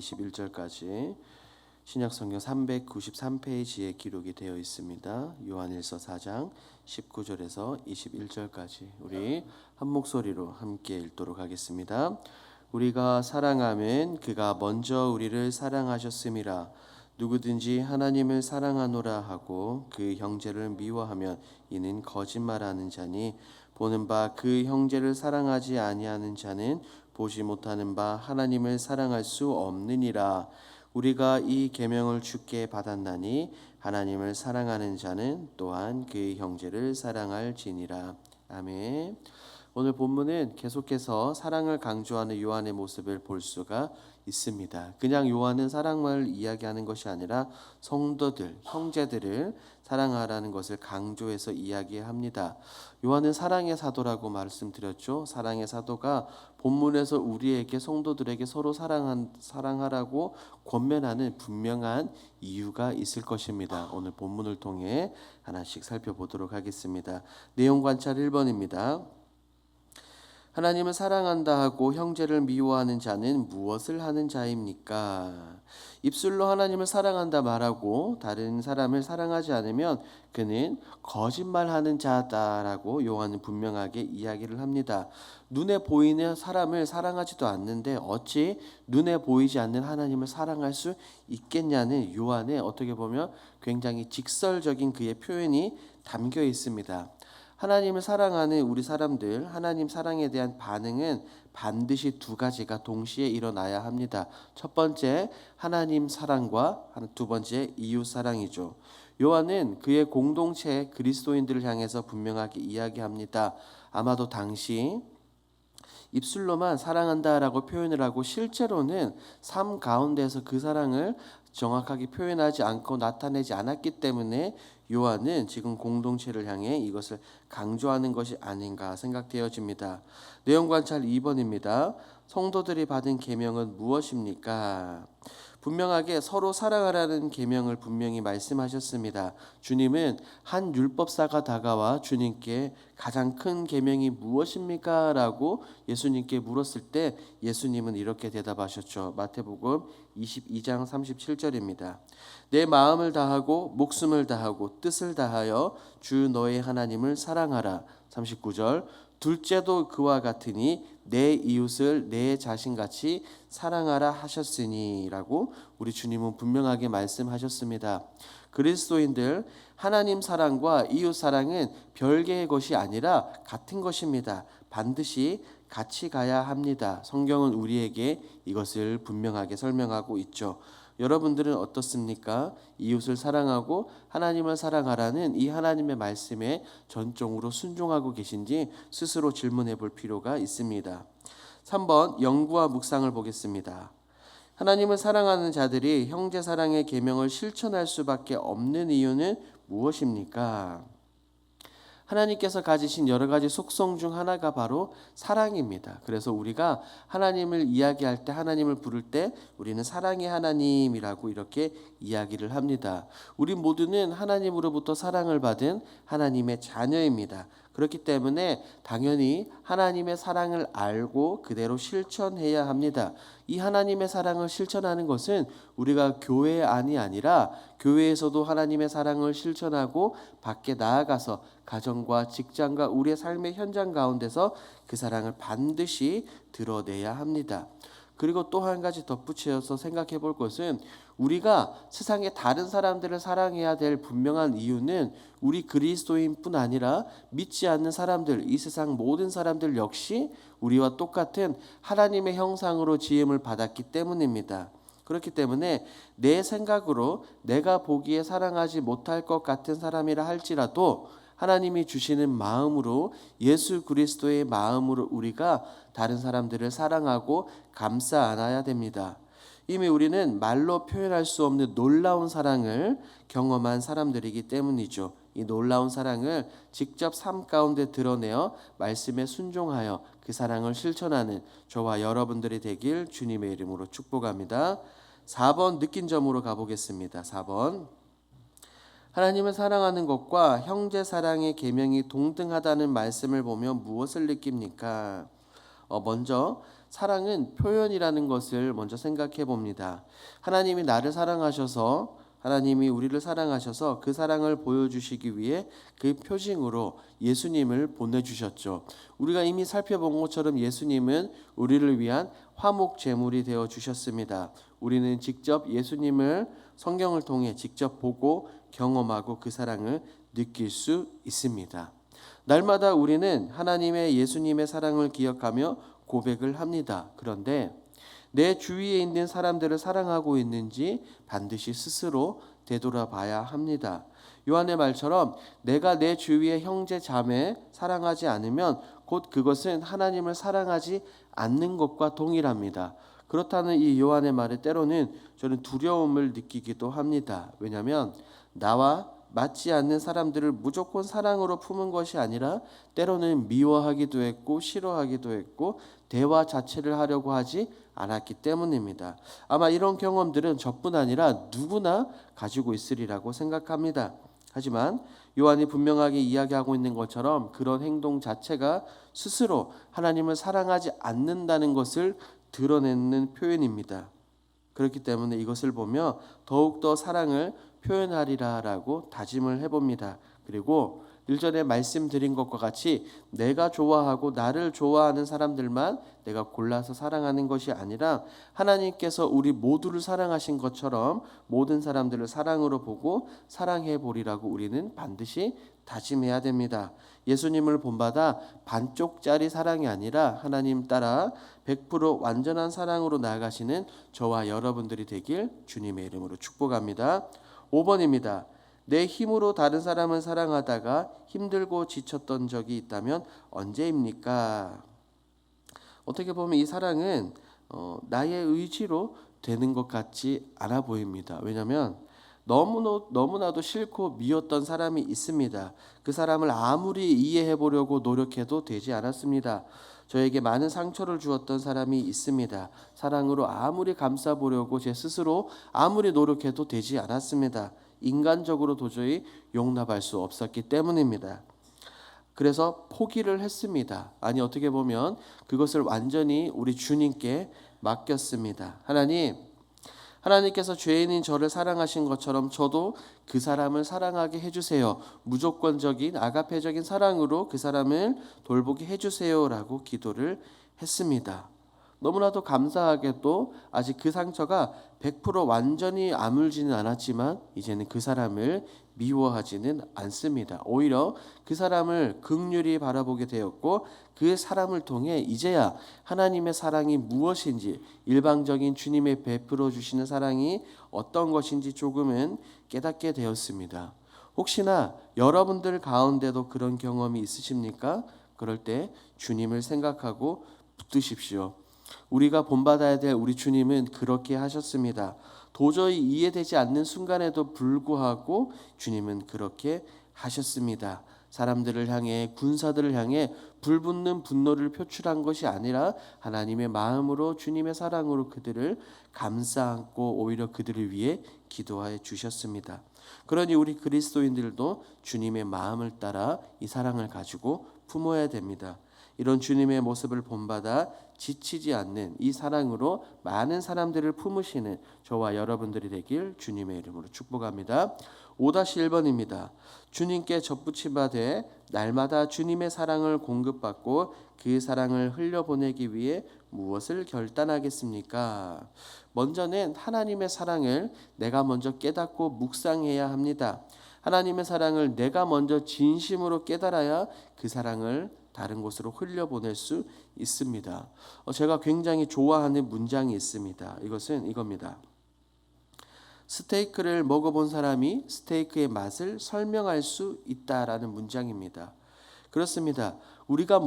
21절까지 신약성경 393페이지에 기록이 되어 있습니다. 요한일서 4장 19절에서 21절까지 우리 한 목소리로 함께 읽도록 하겠습니다. 우리가 사랑하면 그가 먼저 우리를 사랑하셨음이라. 누구든지 하나님을 사랑하노라 하고 그 형제를 미워하면 이는 거짓말하는 자니 보는 바 그 형제를 사랑하지 아니하는 자는 보지 못하는 바 하나님을 사랑할 수 없느니라. 우리가 이 계명을 주께 받았나니 하나님을 사랑하는 자는 또한 그 형제를 사랑할지니라. 아멘. 오늘 본문은 계속해서 사랑을 강조하는 요한의 모습을 볼 수가 있습니다. 그냥 요한은 사랑을 이야기하는 것이 아니라 성도들, 형제들을 사랑하라는 것을 강조해서 이야기합니다. 요한은 사랑의 사도라고 말씀드렸죠. 사랑의 사도가 본문에서 우리에게 성도들에게 서로 사랑하라고 권면하는 분명한 이유가 있을 것입니다. 오늘 본문을 통해 하나씩 살펴보도록 하겠습니다. 내용 관찰 1번입니다. 하나님을 사랑한다 하고 형제를 미워하는 자는 무엇을 하는 자입니까? 입술로 하나님을 사랑한다 말하고 다른 사람을 사랑하지 않으면 그는 거짓말하는 자다라고 요한은 분명하게 이야기를 합니다. 눈에 보이는 사람을 사랑하지도 않는데 어찌 눈에 보이지 않는 하나님을 사랑할 수 있겠냐는 요한의 어떻게 보면 굉장히 직설적인 그의 표현이 담겨 있습니다. 하나님을 사랑하는 우리 사람들, 하나님 사랑에 대한 반응은 반드시 두 가지가 동시에 일어나야 합니다. 첫 번째, 하나님 사랑과 두 번째, 이웃 사랑이죠. 요한은 그의 공동체 그리스도인들을 향해서 분명하게 이야기합니다. 아마도 당시 입술로만 사랑한다라고 표현을 하고 실제로는 삶 가운데서 그 사랑을 정확하게 표현하지 않고 나타내지 않았기 때문에 요한은 지금 공동체를 향해 이것을 강조하는 것이 아닌가 생각되어집니다. 내용 관찰 2번입니다. 성도들이 받은 계명은 무엇입니까? 분명하게 서로 사랑하라는 계명을 분명히 말씀하셨습니다. 주님은 한 율법사가 다가와 주님께 가장 큰 계명이 무엇입니까? 라고 예수님께 물었을 때 예수님은 이렇게 대답하셨죠. 마태복음 22장 37절입니다. 내 마음을 다하고 목숨을 다하고 뜻을 다하여 주 너의 하나님을 사랑하라. 39절 둘째도 그와 같으니 내 이웃을 내 자신같이 사랑하라 하셨으니라고 우리 주님은 분명하게 말씀하셨습니다. 그리스도인들 하나님 사랑과 이웃 사랑은 별개의 것이 아니라 같은 것입니다. 반드시 같이 가야 합니다. 성경은 우리에게 이것을 분명하게 설명하고 있죠. 여러분들은 어떻습니까? 이웃을 사랑하고 하나님을 사랑하라는 이 하나님의 말씀에 전적으로 순종하고 계신지 스스로 질문해 볼 필요가 있습니다. 3번 연구와 묵상을 보겠습니다. 하나님을 사랑하는 자들이 형제 사랑의 계명을 실천할 수밖에 없는 이유는 무엇입니까? 하나님께서 가지신 여러 가지 속성 중 하나가 바로 사랑입니다. 그래서 우리가 하나님을 이야기할 때 하나님을 부를 때 우리는 사랑의 하나님이라고 이렇게 이야기를 합니다. 우리 모두는 하나님으로부터 사랑을 받은 하나님의 자녀입니다. 그렇기 때문에 당연히 하나님의 사랑을 알고 그대로 실천해야 합니다. 이 하나님의 사랑을 실천하는 것은 우리가 교회 안이 아니라 교회에서도 하나님의 사랑을 실천하고 밖에 나아가서 가정과 직장과 우리의 삶의 현장 가운데서 그 사랑을 반드시 드러내야 합니다. 그리고 또 한 가지 덧붙여서 생각해 볼 것은 우리가 세상의 다른 사람들을 사랑해야 될 분명한 이유는 우리 그리스도인뿐 아니라 믿지 않는 사람들, 이 세상 모든 사람들 역시 우리와 똑같은 하나님의 형상으로 지음을 받았기 때문입니다. 그렇기 때문에 내 생각으로 내가 보기에 사랑하지 못할 것 같은 사람이라 할지라도 하나님이 주시는 마음으로 예수 그리스도의 마음으로 우리가 다른 사람들을 사랑하고 감싸 안아야 됩니다. 이미 우리는 말로 표현할 수 없는 놀라운 사랑을 경험한 사람들이기 때문이죠. 이 놀라운 사랑을 직접 삶 가운데 드러내어 말씀에 순종하여 그 사랑을 실천하는 저와 여러분들이 되길 주님의 이름으로 축복합니다. 4번 느낀 점으로 가보겠습니다. 4번 하나님을 사랑하는 것과 형제 사랑의 계명이 동등하다는 말씀을 보면 무엇을 느낍니까? 먼저 사랑은 표현이라는 것을 먼저 생각해 봅니다. 하나님이 나를 사랑하셔서 하나님이 우리를 사랑하셔서 그 사랑을 보여주시기 위해 그 표징으로 예수님을 보내주셨죠. 우리가 이미 살펴본 것처럼 예수님은 우리를 위한 화목 제물이 되어 주셨습니다. 우리는 직접 예수님을 성경을 통해 직접 보고 경험하고 그 사랑을 느낄 수 있습니다. 날마다 우리는 하나님의 예수님의 사랑을 기억하며 고백을 합니다. 그런데 내 주위에 있는 사람들을 사랑하고 있는지 반드시 스스로 되돌아봐야 합니다. 요한의 말처럼 내가 내 주위의 형제 자매 사랑하지 않으면 곧 그것은 하나님을 사랑하지 않는 것과 동일합니다. 그렇다는 이 요한의 말에 때로는 저는 두려움을 느끼기도 합니다. 왜냐하면 나와 맞지 않는 사람들을 무조건 사랑으로 품은 것이 아니라 때로는 미워하기도 했고 싫어하기도 했고 대화 자체를 하려고 하지 않았기 때문입니다. 아마 이런 경험들은 저뿐 아니라 누구나 가지고 있으리라고 생각합니다. 하지만 요한이 분명하게 이야기하고 있는 것처럼 그런 행동 자체가 스스로 하나님을 사랑하지 않는다는 것을 드러내는 표현입니다. 그렇기 때문에 이것을 보며 더욱더 사랑을 표현하리라라고 다짐을 해봅니다. 그리고 일전에 말씀드린 것과 같이 내가 좋아하고 나를 좋아하는 사람들만 내가 골라서 사랑하는 것이 아니라 하나님께서 우리 모두를 사랑하신 것처럼 모든 사람들을 사랑으로 보고 사랑해 보리라고 우리는 반드시 다짐해야 됩니다. 예수님을 본받아 반쪽짜리 사랑이 아니라 하나님 따라 100% 완전한 사랑으로 나아가시는 저와 여러분들이 되길 주님의 이름으로 축복합니다. 5번입니다. 내 힘으로 다른 사람을 사랑하다가 힘들고 지쳤던 적이 있다면 언제입니까? 어떻게 보면 이 사랑은 나의 의지로 되는 것 같지 않아 보입니다. 왜냐하면 너무나도 싫고 미웠던 사람이 있습니다. 그 사람을 아무리 이해해 보려고 노력해도 되지 않았습니다. 저에게 많은 상처를 주었던 사람이 있습니다. 사랑으로 아무리 감싸보려고 제 스스로 아무리 노력해도 되지 않았습니다. 인간적으로 도저히 용납할 수 없었기 때문입니다. 그래서 포기를 했습니다. 아니 어떻게 보면 그것을 완전히 우리 주님께 맡겼습니다. 하나님께서 죄인인 저를 사랑하신 것처럼 저도 그 사람을 사랑하게 해주세요. 무조건적인 아가페적인 사랑으로 그 사람을 돌보게 해주세요라고 기도를 했습니다. 너무나도 감사하게도 아직 그 상처가 100% 완전히 아물지는 않았지만 이제는 그 사람을 미워하지는 않습니다. 오히려 그 사람을 긍휼히 바라보게 되었고 그 사람을 통해 이제야 하나님의 사랑이 무엇인지 일방적인 주님의 베풀어 주시는 사랑이 어떤 것인지 조금은 깨닫게 되었습니다. 혹시나 여러분들 가운데도 그런 경험이 있으십니까? 그럴 때 주님을 생각하고 붙드십시오. 우리가 본받아야 될 우리 주님은 그렇게 하셨습니다. 도저히 이해되지 않는 순간에도 불구하고 주님은 그렇게 하셨습니다. 사람들을 향해 군사들을 향해 불붙는 분노를 표출한 것이 아니라 하나님의 마음으로 주님의 사랑으로 그들을 감싸 안고 오히려 그들을 위해 기도하여 주셨습니다. 그러니 우리 그리스도인들도 주님의 마음을 따라 이 사랑을 가지고 품어야 됩니다. 이런 주님의 모습을 본받아 지치지 않는 이 사랑으로 많은 사람들을 품으시는 저와 여러분들이 되길 주님의 이름으로 축복합니다. 5-1번입니다. 주님께 접붙임받아 날마다 주님의 사랑을 공급받고 그 사랑을 흘려보내기 위해 무엇을 결단하겠습니까? 먼저는 하나님의 사랑을 내가 먼저 깨닫고 묵상해야 합니다. 하나님의 사랑을 내가 먼저 진심으로 깨달아야 그 사랑을 다른 곳으로 흘려보낼 수 있습니다. 제가 굉장히 좋아하는 문장이 있습니다. 이것은 이겁니다. 스테이크를 먹어본 사람이 스테이크의 맛을 설명할 수 있다라는 문장입니다. 그렇습니다. 내가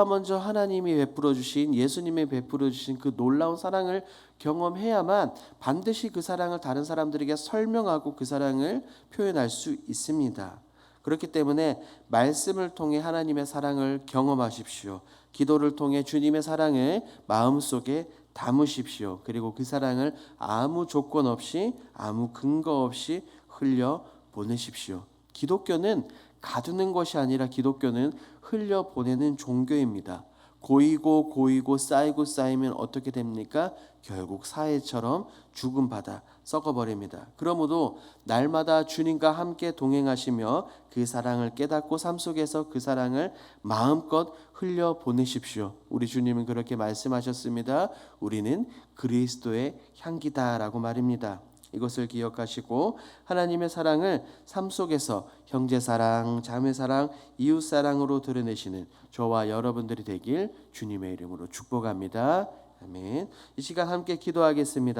먼저 하나님이 베풀어 주신 예수님이 베풀어 주신 그 놀라운 사랑을 경험해야만 반드시 그 사랑을 다른 사람들에게 설명하고 그 사랑을 표현할 수 있습니다. 그렇기 때문에 말씀을 통해 하나님의 사랑을 경험하십시오. 기도를 통해 주님의 사랑을 마음속에 담으십시오. 그리고 그 사랑을 아무 조건 없이 아무 근거 없이 흘려 보내십시오. 기독교는 가두는 것이 아니라 기독교는 흘려 보내는 종교입니다. 고이고 쌓이면 어떻게 됩니까? 결국 사해처럼 죽음받아 썩어버립니다. 그러므로 날마다 주님과 함께 동행하시며 그 사랑을 깨닫고 삶 속에서 그 사랑을 마음껏 흘려보내십시오. 우리 주님은 그렇게 말씀하셨습니다. 우리는 그리스도의 향기다라고 말입니다. 이것을 기억하시고 하나님의 사랑을 삶 속에서 형제 사랑, 자매 사랑, 이웃 사랑으로 드러내시는 저와 여러분들이 되길 주님의 이름으로 축복합니다. 아멘. 이 시간 함께 기도하겠습니다.